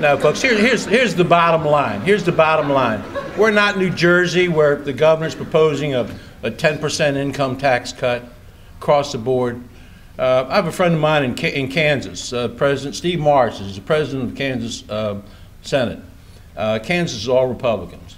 No, folks, here's the bottom line. Here's the bottom line. We're not New Jersey, where the governor's proposing a 10% income tax cut across the board. I have a friend of mine in Kansas, President Steve Morris is the president of the Kansas Senate. Kansas is all Republicans.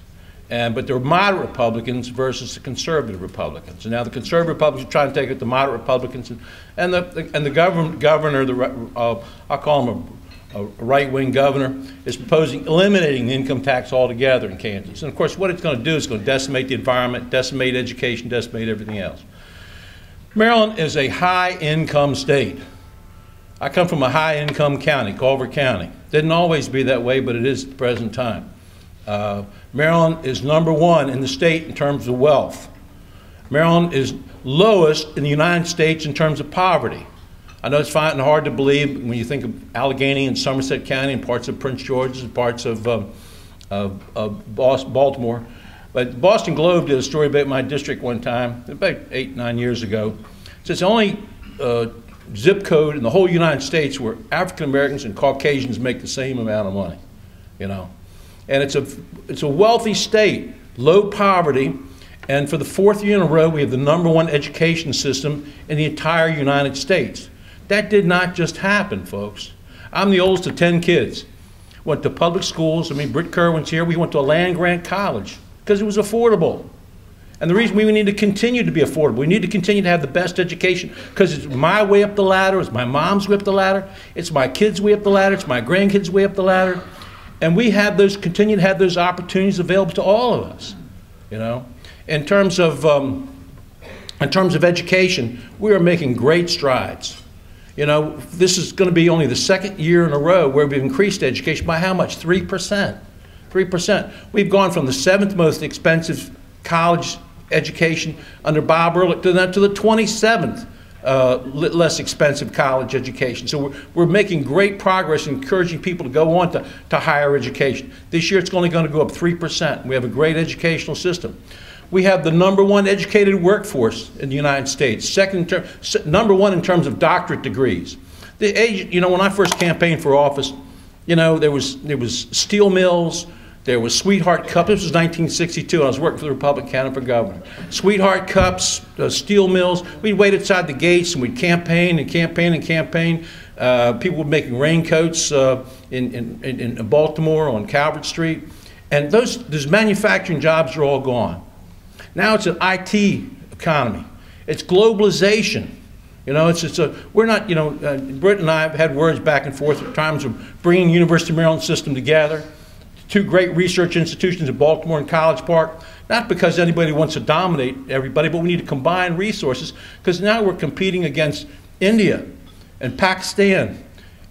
But they're moderate Republicans versus the conservative Republicans. And now the conservative Republicans are trying to take it to moderate Republicans, and the governor, I'll call him a right-wing governor, is proposing eliminating the income tax altogether in Kansas. And of course, what it's going to do is going to decimate the environment, decimate education, decimate everything else. Maryland is a high-income state. I come from a high-income county, Culver County. Didn't always be that way, but it is at the present time. Maryland is #1 in the state in terms of wealth. Maryland is lowest in the United States in terms of poverty. I know it's hard to believe when you think of Allegheny and Somerset County and parts of Prince George's and parts of Baltimore. But the Boston Globe did a story about my district one time, about 8, 9 years ago. It says the only zip code in the whole United States where African Americans and Caucasians make the same amount of money, you know. And it's a wealthy state, low poverty, and for the 4th year in a row, we have the #1 education system in the entire United States. That did not just happen, folks. I'm the oldest of 10 kids. Went to public schools. I mean, Britt Kerwin's here. We went to a land-grant college because it was affordable. And the reason we need to continue to be affordable, we need to continue to have the best education because it's my way up the ladder, it's my mom's way up the ladder, it's my kids' way up the ladder, it's my grandkids' way up the ladder. And we have those, continue to have those opportunities available to all of us, you know. In terms of education, we are making great strides. You know, this is going to be only the 2nd year in a row where we've increased education by how much? 3%. 3%. We've gone from the 7th most expensive college education under Bob Ehrlich to the 27th less expensive college education. So we're making great progress in encouraging people to go on to higher education. This year it's only going to go up 3%. We have a great educational system. We have the #1 educated workforce in the United States, #1 in terms of doctorate degrees. The age, you know, when I first campaigned for office, you know, there was steel mills, there was Sweetheart Cups. This was 1962. I was working for the Republican candidate for governor. Sweetheart Cups, steel mills. We'd wait outside the gates and we'd campaign and campaign and campaign. People were making raincoats in Baltimore on Calvert Street. And those manufacturing jobs are all gone. Now it's an IT economy. It's globalization. You know, we're not, you know, Britt and I have had words back and forth at times of bringing the University of Maryland system together. 2 great research institutions in Baltimore and College Park, not because anybody wants to dominate everybody, but we need to combine resources because now we're competing against India and Pakistan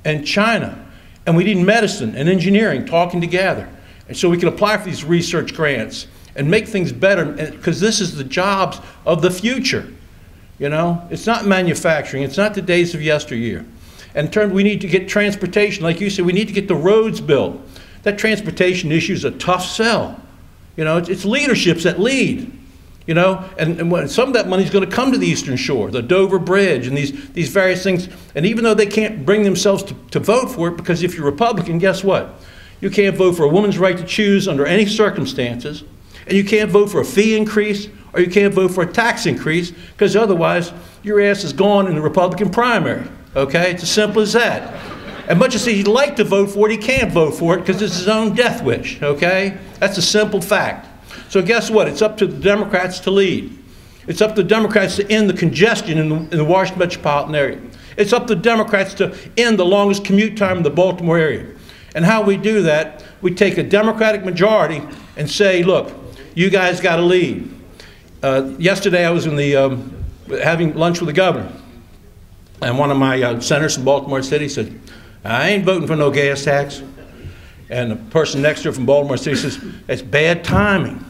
and China, and we need medicine and engineering talking together. And so we can apply for these research grants and make things better because this is the jobs of the future. You know, it's not manufacturing, it's not the days of yesteryear. And in turn, we need to get transportation, like you said, we need to get the roads built. That transportation issue is a tough sell. You know, it's leaderships that lead. You know, and some of that money is going to come to the Eastern Shore, the Dover Bridge, and these various things. And even though they can't bring themselves to vote for it, because if you're Republican, guess what? You can't vote for a woman's right to choose under any circumstances, and you can't vote for a fee increase, or you can't vote for a tax increase, because otherwise your ass is gone in the Republican primary. Okay, it's as simple as that. And much as he'd like to vote for it, he can't vote for it because it's his own death wish, okay? That's a simple fact. So guess what? It's up to the Democrats to lead. It's up to the Democrats to end the congestion in the Washington metropolitan area. It's up to the Democrats to end the longest commute time in the Baltimore area. And how we do that, we take a Democratic majority and say, look, you guys got to lead. Yesterday I was in the, having lunch with the governor. And one of my senators from Baltimore City said, I ain't voting for no gas tax. And the person next to her from Baltimore City says, it's bad timing.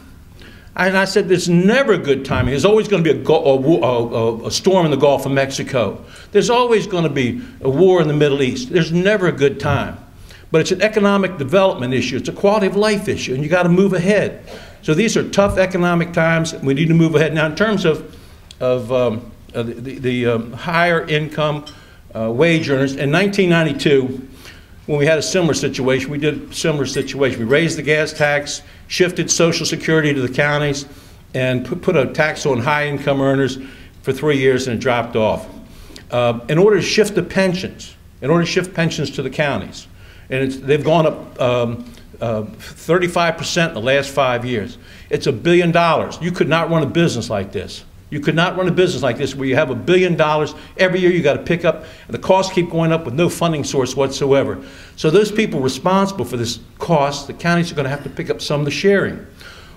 And I said, there's never good timing. There's always going to be a storm in the Gulf of Mexico. There's always going to be a war in the Middle East. There's never a good time. But it's an economic development issue. It's a quality of life issue, and you got to move ahead. So these are tough economic times. We need to move ahead. Now, in terms of the higher income wage earners, in 1992, when we had a similar situation. We did a similar situation. We raised the gas tax, shifted Social Security to the counties, and put a tax on high-income earners for 3 years, and it dropped off. In order to shift the pensions, to the counties, and they've gone up 35% in the last 5 years. It's $1 billion. You could not run a business like this. You could not run a business like this where you have $1 billion every year you got to pick up, and the costs keep going up with no funding source whatsoever. So those people responsible for this cost, the counties are going to have to pick up some of the sharing.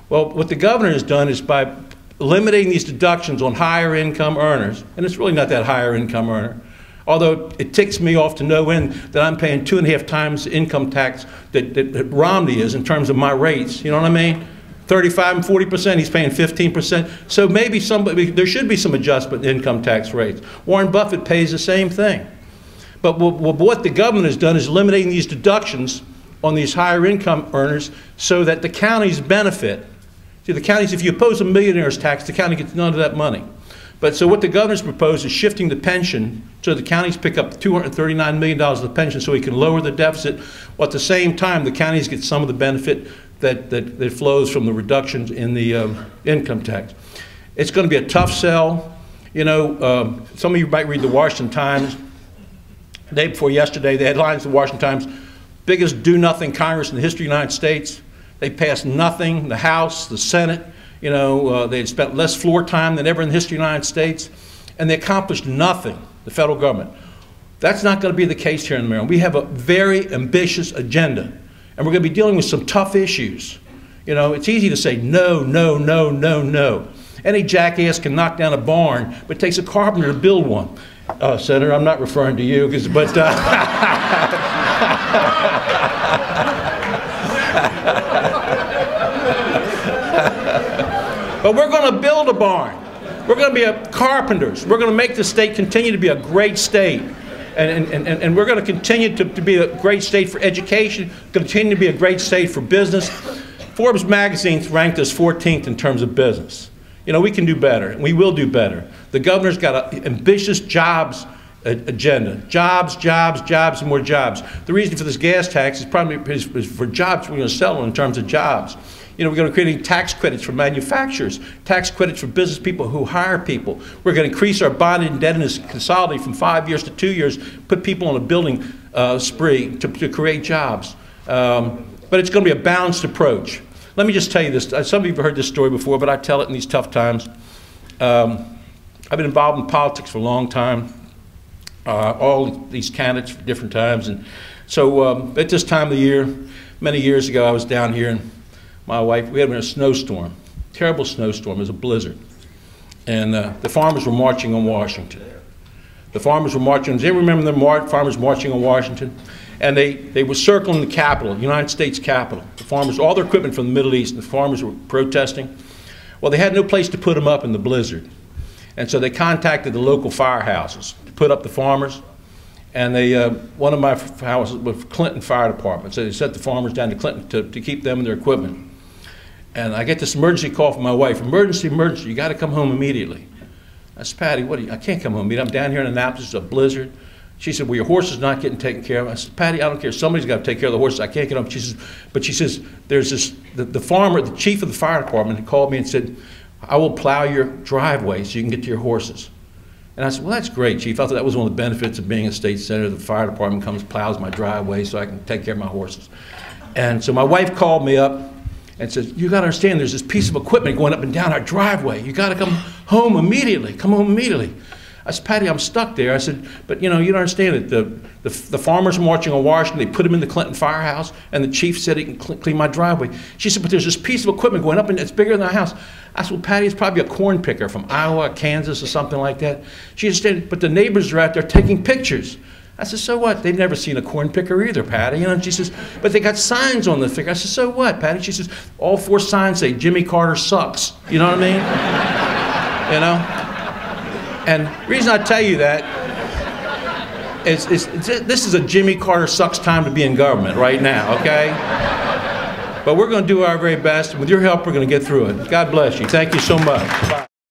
Well, what the governor has done is by eliminating these deductions on higher income earners, and it's really not that higher income earner, although it ticks me off to no end that I'm paying 2.5 times the income tax that Romney is in terms of my rates. You know what I mean? 35 and 40%, he's paying 15%. So maybe there should be some adjustment in income tax rates. Warren Buffett pays the same thing. But what the government has done is eliminating these deductions on these higher income earners so that the counties benefit. See, the counties, if you oppose a millionaire's tax, the county gets none of that money. But so what the governor's proposed is shifting the pension so the counties pick up $239 million of the pension so we can lower the deficit, while at the same time the counties get some of the benefit that flows from the reductions in the income tax. It's going to be a tough sell. You know, some of you might read the Washington Times. The day before yesterday, the headlines of the Washington Times, biggest do-nothing Congress in the history of the United States. They passed nothing, the House, the Senate. You know, they had spent less floor time than ever in the history of the United States, and they accomplished nothing, the federal government. That's not going to be the case here in Maryland. We have a very ambitious agenda, and we're going to be dealing with some tough issues. You know, it's easy to say no, no, no, no, no. Any jackass can knock down a barn, but it takes a carpenter to build one. Senator, I'm not referring to you, but but we're going to build a barn. We're going to be carpenters. We're going to make the state continue to be a great state. And we're going to continue to be a great state for education, continue to be a great state for business. Forbes magazine ranked us 14th in terms of business. You know, we can do better, and we will do better. The governor's got an ambitious jobs agenda. Jobs, jobs, jobs, and more jobs. The reason for this gas tax is probably for jobs. We're going to sell in terms of jobs. You know, we're going to create tax credits for manufacturers, tax credits for business people who hire people. We're going to increase our bond indebtedness consolidate from 5 years to 2 years, put people on a building spree to create jobs. But it's going to be a balanced approach. Let me just tell you this. Some of you have heard this story before, but I tell it in these tough times. I've been involved in politics for a long time, all these candidates for different times. And so at this time of the year, many years ago, I was down here, and my wife, we had a snowstorm, terrible snowstorm. It was a blizzard. And the farmers were marching on Washington. The farmers were marching. Does anyone remember the farmers marching on Washington? And they were circling the Capitol, the United States Capitol. The farmers, all their equipment from the Middle East, and the farmers were protesting. Well, they had no place to put them up in the blizzard. And so they contacted the local firehouses to put up the farmers. And one of my houses was Clinton Fire Department. So they sent the farmers down to Clinton to keep them and their equipment. And I get this emergency call from my wife. Emergency, emergency, you got to come home immediately. I said, Patty, I can't come home immediately. I'm down here in Annapolis, it's a blizzard. She said, well, your horse is not getting taken care of. I said, Patty, I don't care. Somebody's got to take care of the horses. I can't get home. She says, there's this, the farmer, the chief of the fire department, called me and said, I will plow your driveway so you can get to your horses. And I said, well, that's great, Chief. I thought that was one of the benefits of being a state senator. The fire department comes, plows my driveway so I can take care of my horses. And so my wife called me up and says, you got to understand, there's this piece of equipment going up and down our driveway. You got to come home immediately. Come home immediately. I said, Patty, I'm stuck there. I said, but you know, you don't understand it. The farmers marching on Washington, they put him in the Clinton firehouse, and the chief said he can clean my driveway. She said, but there's this piece of equipment going up, and it's bigger than our house. I said, well, Patty, it's probably a corn picker from Iowa, Kansas, or something like that. She said, but the neighbors are out there taking pictures. I said, so what? They've never seen a corn picker either, Patty. You know, and she says, but they got signs on the picker. I said, so what, Patty? She says, all 4 signs say Jimmy Carter sucks. You know what I mean? You know? And the reason I tell you that is this is a Jimmy Carter sucks time to be in government right now, okay? But we're going to do our very best. And with your help, we're going to get through it. God bless you. Thank you so much. Bye.